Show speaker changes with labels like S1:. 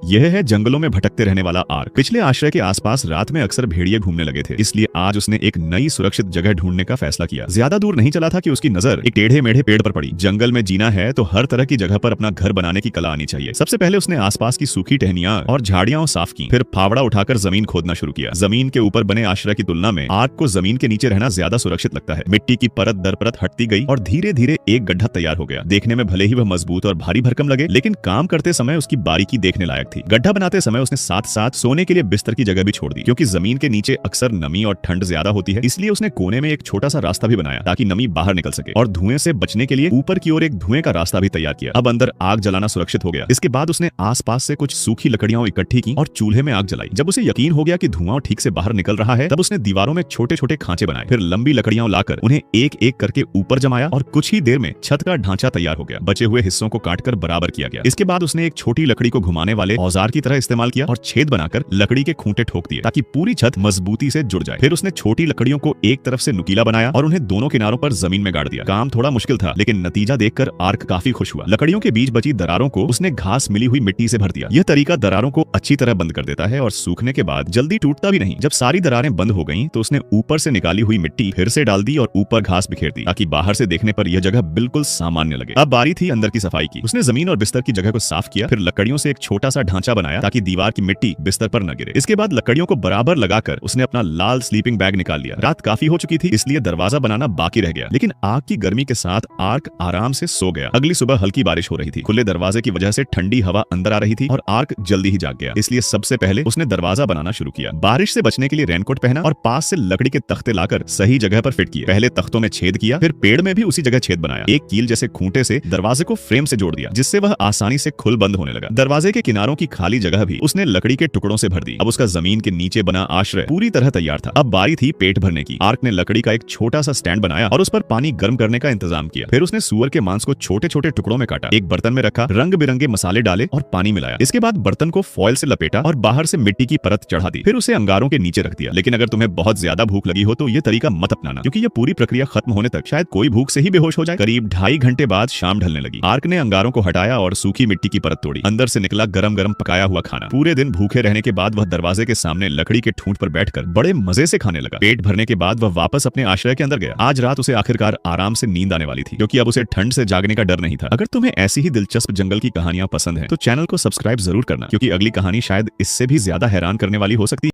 S1: यह है जंगलों में भटकते रहने वाला आर्क। पिछले आश्रय के आसपास रात में अक्सर भेड़िए घूमने लगे थे, इसलिए आज उसने एक नई सुरक्षित जगह ढूंढने का फैसला किया। ज्यादा दूर नहीं चला था कि उसकी नजर एक टेढ़े मेढ़े पेड़ पर पड़ी। जंगल में जीना है तो हर तरह की जगह पर अपना घर बनाने की कला आनी चाहिए। सबसे पहले उसने आसपास की सूखी टहनियां और झाड़ियां साफ की, फिर फावड़ा उठाकर जमीन खोदना शुरू किया। जमीन के ऊपर बने आश्रय की तुलना में आर्क को जमीन के नीचे रहना ज्यादा सुरक्षित लगता है। मिट्टी की परत दर परत हटती गई और धीरे धीरे एक गड्ढा तैयार हो गया। देखने में भले ही वह मजबूत और भारी भरकम लगे, लेकिन काम करते समय उसकी बारीकी देखने लायक थी। गड्ढा बनाते समय उसने साथ साथ सोने के लिए बिस्तर की जगह भी छोड़ दी, क्योंकि जमीन के नीचे अक्सर नमी और ठंड ज्यादा होती है। इसलिए उसने कोने में एक छोटा सा रास्ता भी बनाया ताकि नमी बाहर निकल सके, और धुएं से बचने के लिए ऊपर की ओर एक धुएं का रास्ता भी तैयार किया। अब अंदर आग जलाना सुरक्षित हो गया। इसके बाद उसने आसपास से कुछ सूखी लकड़ियां इकट्ठी की और चूल्हे में आग जलाई। जब उसे यकीन हो गया कि धुआं ठीक से बाहर निकल रहा है, तब उसने दीवारों में छोटे छोटे खांचे बनाए, फिर लंबी लकड़ियां लाकर उन्हें एक एक करके ऊपर जमाया और कुछ ही देर में छत का ढांचा तैयार हो गया। बचे हुए हिस्सों को काटकर बराबर किया गया। इसके बाद उसने एक छोटी लकड़ी को घुमाने वाले औजार की तरह इस्तेमाल किया और छेद बनाकर लकड़ी के खूंटे ठोक दिए ताकि पूरी छत मजबूती से जुड़ जाए। फिर उसने छोटी लकड़ियों को एक तरफ से नुकीला बनाया और उन्हें दोनों किनारों पर जमीन में गाड़ दिया। काम थोड़ा मुश्किल था, लेकिन नतीजा देखकर आर्क काफी खुश हुआ। लकड़ियों के बीच बची दरारों को उसने घास मिली हुई मिट्टी से भर दिया। यह तरीका दरारों को अच्छी तरह बंद कर देता है और सूखने के बाद जल्दी टूटता भी नहीं। जब सारी दरारें बंद हो गईं, तो उसने ऊपर से निकाली हुई मिट्टी फिर से डाल दी और ऊपर घास बिखेर दी ताकि बाहर से देखने पर यह जगह बिल्कुल सामान्य लगे। अब बारी थी अंदर की सफाई की। उसने जमीन और बिस्तर की जगह को साफ किया, फिर लकड़ियों से एक छोटा सा ढांचा बनाया ताकि दीवार की मिट्टी बिस्तर पर न गिरे। इसके बाद लकड़ियों को बराबर लगाकर उसने अपना लाल स्लीपिंग बैग निकाल लिया। रात काफी हो चुकी थी, इसलिए दरवाजा बनाना बाकी रह गया, लेकिन आग की गर्मी के साथ आर्क आराम से सो गया। अगली सुबह हल्की बारिश हो रही थी। खुले दरवाजे की वजह से ठंडी हवा अंदर आ रही थी और आर्क जल्दी ही जाग गया। इसलिए सबसे पहले उसने दरवाजा बनाना शुरू किया। बारिश से बचने के लिए रेनकोट पहना और पास से लकड़ी के तख्ते लाकर सही जगह पर फिट किए। पहले तख्तों में छेद किया, फिर पेड़ में भी उसी जगह छेद बनाया। एक कील जैसे खूंटे से दरवाजे को फ्रेम से जोड़ दिया, जिससे वह आसानी से खुल बंद होने लगा। दरवाजे के किनारों की खाली जगह भी उसने लकड़ी के टुकड़ों से भर दी। अब उसका जमीन के नीचे बना आश्रय पूरी तरह तैयार था। अब बारी थी पेट भरने की। आर्क ने लकड़ी का एक छोटा सा स्टैंड बनाया और उस पर पानी गर्म करने का इंतजाम किया। फिर उसने सुअर के मांस को छोटे छोटे टुकड़ों में काटा, एक बर्तन में रखा, रंग बिरंगे मसाले डाले और पानी मिलाया। इसके बाद बर्तन को फॉइल से लपेटा और बाहर से मिट्टी की परत चढ़ा दी। फिर उसे अंगारों के नीचे रख दिया। लेकिन अगर तुम्हें बहुत ज्यादा भूख लगी हो तो यह तरीका मत अपनाना, क्योंकि यह पूरी प्रक्रिया खत्म होने तक शायद कोई भूख से ही बेहोश हो जाए। करीब 2.5 घंटे बाद शाम ढलने लगी। आर्क ने अंगारों को हटाया और सूखी मिट्टी की परत तोड़ी। अंदर से निकला गरम गरम पकाया हुआ खाना। पूरे दिन भूखे रहने के बाद वह दरवाजे के सामने लकड़ी के ठूंठ पर बैठकर बड़े मजे से खाने लगा। पेट भरने के बाद वह वापस अपने आश्रय के अंदर गया। आज रात उसे आखिरकार आराम से नींद आने वाली थी, क्योंकि अब उसे ठंड से जागने का डर नहीं था। अगर तुम्हें ऐसी ही दिलचस्प जंगल की कहानियां पसंद हैं, तो चैनल को सब्सक्राइब जरूर करना, क्योंकि अगली कहानी शायद इससे भी ज्यादा हैरान करने वाली हो सकती है।